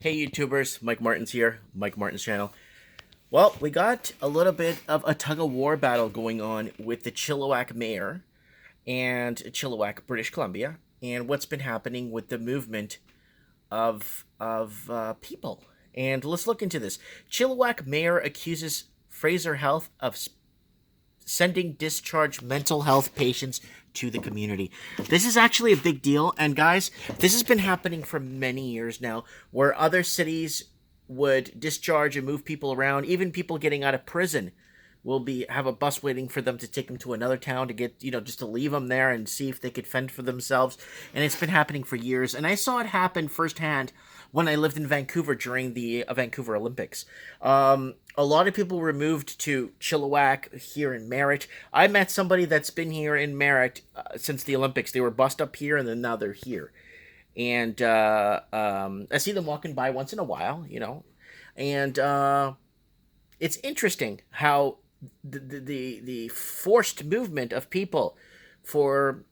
Hey YouTubers, Mike Martins here, Mike Martins channel. Well, we got a little bit of a tug-of-war battle going on with the Chilliwack Mayor and Chilliwack, British Columbia, and what's been happening with the movement of people. And let's look into this. Chilliwack Mayor accuses Fraser Health of sending discharged mental health patients to the community. This is actually a big deal, and guys, this has been happening for many years now, where other cities would discharge and move people around. Even people getting out of prison will have a bus waiting for them to take them to another town to get, just to leave them there and see if they could fend for themselves. And it's been happening for years, and I saw it happen firsthand when I lived in Vancouver during the Vancouver Olympics. A lot of people were moved to Chilliwack here in Merritt. I met somebody that's been here in Merritt since the Olympics. They were bussed up here, and then now they're here. And I see them walking by once in a while, and it's interesting how the forced movement of people for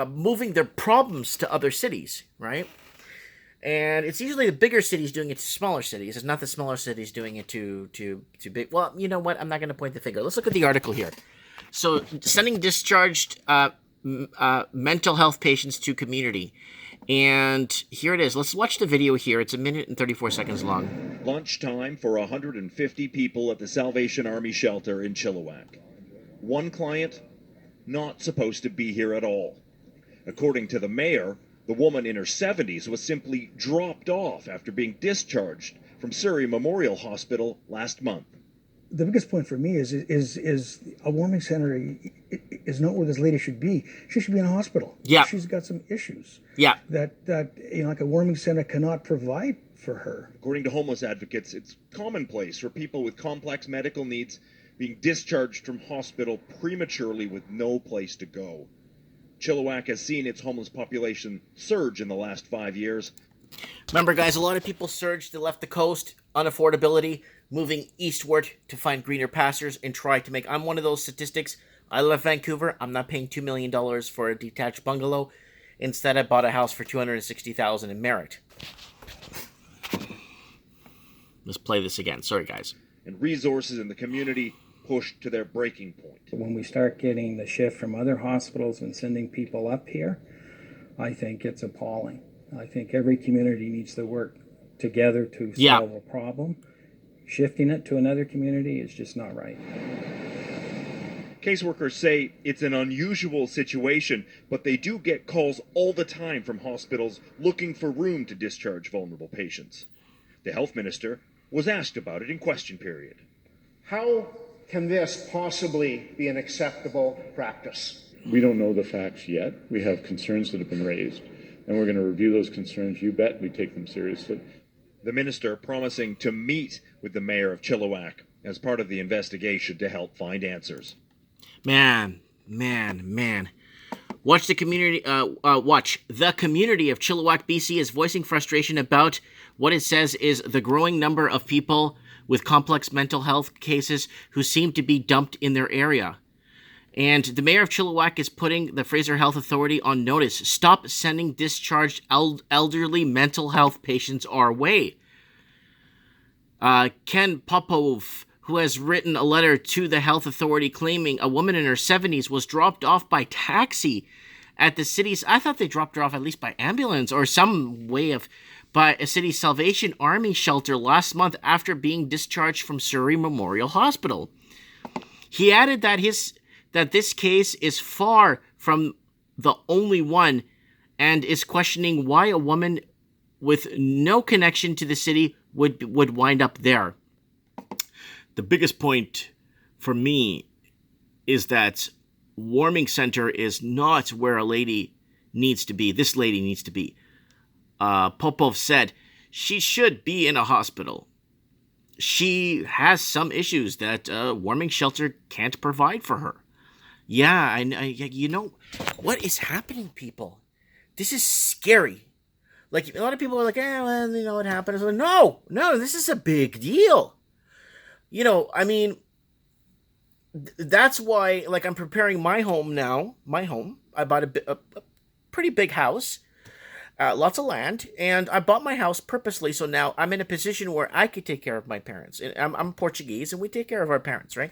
moving their problems to other cities, right? And it's usually the bigger cities doing it to smaller cities. It's not the smaller cities doing it to big. Well, you know what? I'm not going to point the finger. Let's look at the article here. So, sending discharged mental health patients to community. And here it is. Let's watch the video here. It's 1 minute and 34 seconds long. Lunchtime for 150 people at the Salvation Army shelter in Chilliwack. One client not supposed to be here at all. According to the mayor, the woman in her 70s was simply dropped off after being discharged from Surrey Memorial Hospital last month. The biggest point for me is a warming center is not where this lady should be. She should be in a hospital. Yeah. She's got some issues. Yeah. That like a warming center cannot provide for her. According to homeless advocates, it's commonplace for people with complex medical needs being discharged from hospital prematurely with no place to go. Chilliwack has seen its homeless population surge in the last 5 years. Remember, guys, a lot of people surged to left the coast, unaffordability, moving eastward to find greener pastures and try to make... I'm one of those statistics. I left Vancouver. I'm not paying $2 million for a detached bungalow. Instead, I bought a house for $260,000 in Merritt. Let's play this again. Sorry, guys. And resources in the community pushed to their breaking point. When we start getting the shift from other hospitals and sending people up here, I think it's appalling. I think every community needs to work together to solve a problem. Shifting it to another community is just not right. Caseworkers say it's an unusual situation, but they do get calls all the time from hospitals looking for room to discharge vulnerable patients. The health minister was asked about it in question period. How can this possibly be an acceptable practice? We don't know the facts yet. We have concerns that have been raised, and we're going to review those concerns. You bet we take them seriously. The minister promising to meet with the mayor of Chilliwack as part of the investigation to help find answers. Man. Watch the community. Watch the community of Chilliwack, BC, is voicing frustration about what it says is the growing number of people with complex mental health cases who seem to be dumped in their area. And the mayor of Chilliwack is putting the Fraser Health Authority on notice. Stop sending discharged elderly mental health patients our way. Ken Popov, who has written a letter to the health authority claiming a woman in her 70s was dropped off by taxi at the city's... I thought they dropped her off at least by ambulance or some way of... by a city's Salvation Army shelter last month after being discharged from Surrey Memorial Hospital. He added that this case is far from the only one and is questioning why a woman with no connection to the city would wind up there. The biggest point for me is that warming center is not where a lady needs to be. This lady needs to be. Popov said she should be in a hospital. She has some issues that a warming shelter can't provide for her. Yeah, you know, what is happening, people? This is scary. Like, a lot of people are like, well, you know what happened. Like, no, this is a big deal. I mean, that's why, like, I'm preparing my home now. I bought a pretty big house. lots of land, and I bought my house purposely. So now I'm in a position where I could take care of my parents. And I'm Portuguese, and we take care of our parents, right?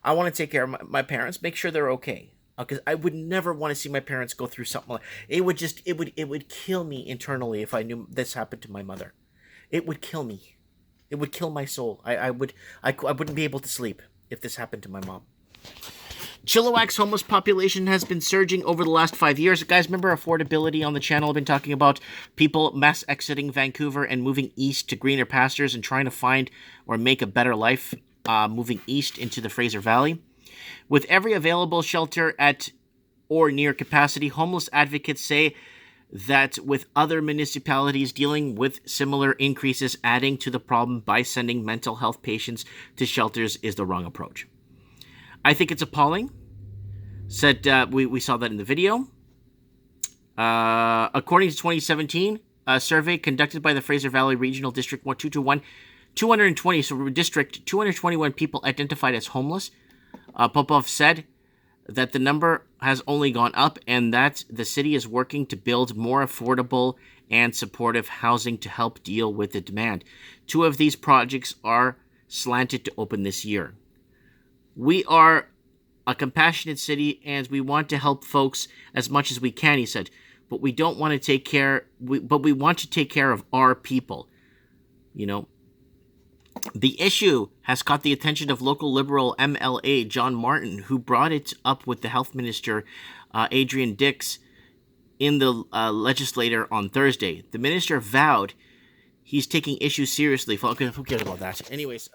I want to take care of my parents, make sure they're okay. Because I would never want to see my parents go through something like it. Would kill me internally if I knew this happened to my mother. It would kill me. It would kill my soul. I wouldn't be able to sleep if this happened to my mom. Chilliwack's homeless population has been surging over the last 5 years. Guys, remember affordability on the channel? I've been talking about people mass exiting Vancouver and moving east to greener pastures and trying to find or make a better life, moving east into the Fraser Valley. With every available shelter at or near capacity, homeless advocates say that with other municipalities dealing with similar increases, adding to the problem by sending mental health patients to shelters is the wrong approach. I think it's appalling. Said we saw that in the video. According to 2017, a survey conducted by the Fraser Valley Regional District 221, 220, so district 221 people identified as homeless. Popov said that the number has only gone up and that the city is working to build more affordable and supportive housing to help deal with the demand. 2 of these projects are slanted to open this year. We are a compassionate city and we want to help folks as much as we can, he said, but we don't want to take care, but we want to take care of our people. You know, the issue has caught the attention of local Liberal MLA John Martin, who brought it up with the Health Minister Adrian Dix in the legislature on Thursday. The minister vowed he's taking issues seriously. Okay, forget about that. Anyways,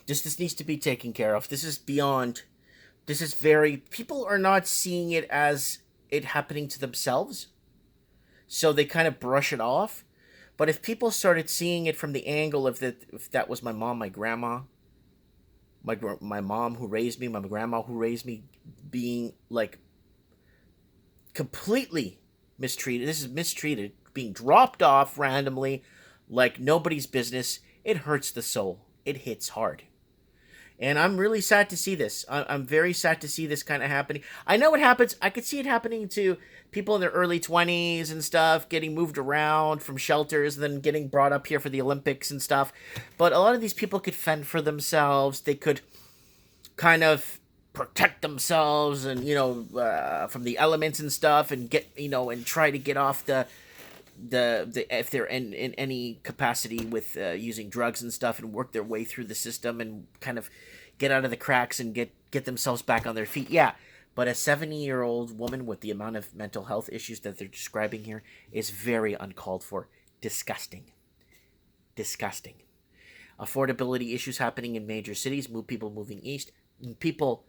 this needs to be taken care of. This is beyond. This is very. People are not seeing it as it happening to themselves, so they kind of brush it off. But if people started seeing it from the angle of if that was my mom, my grandma, my mom who raised me, my grandma who raised me, being like completely mistreated. This is mistreated, being dropped off randomly, like nobody's business. It hurts the soul. It hits hard. And I'm really sad to see this. I'm very sad to see this kind of happening. I know it happens. I could see it happening to people in their early 20s and stuff, getting moved around from shelters and then getting brought up here for the Olympics and stuff. But a lot of these people could fend for themselves. They could kind of protect themselves and, from the elements and stuff and get, and try to get off the if they're in any capacity with using drugs and stuff and work their way through the system and kind of get out of the cracks and get themselves back on their feet. Yeah, but a 70-year-old woman with the amount of mental health issues that they're describing here is very uncalled for. Disgusting. Affordability issues happening in major cities, people moving east, people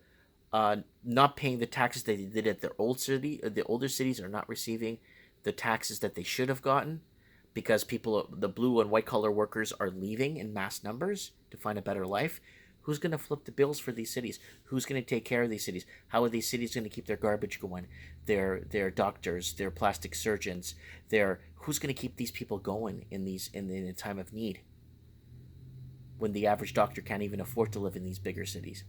not paying the taxes they did at their old city. The older cities are not receiving the taxes that they should have gotten because the blue and white collar workers are leaving in mass numbers to find a better life. Who's going to flip the bills for these cities? Who's going to take care of these cities? How are these cities going to keep their garbage going? Their doctors, their plastic surgeons, who's going to keep these people going in a time of need when the average doctor can't even afford to live in these bigger cities?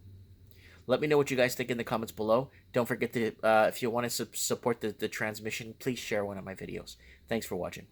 Let me know what you guys think in the comments below. Don't forget to, if you want to support the transmission, please share one of my videos. Thanks for watching.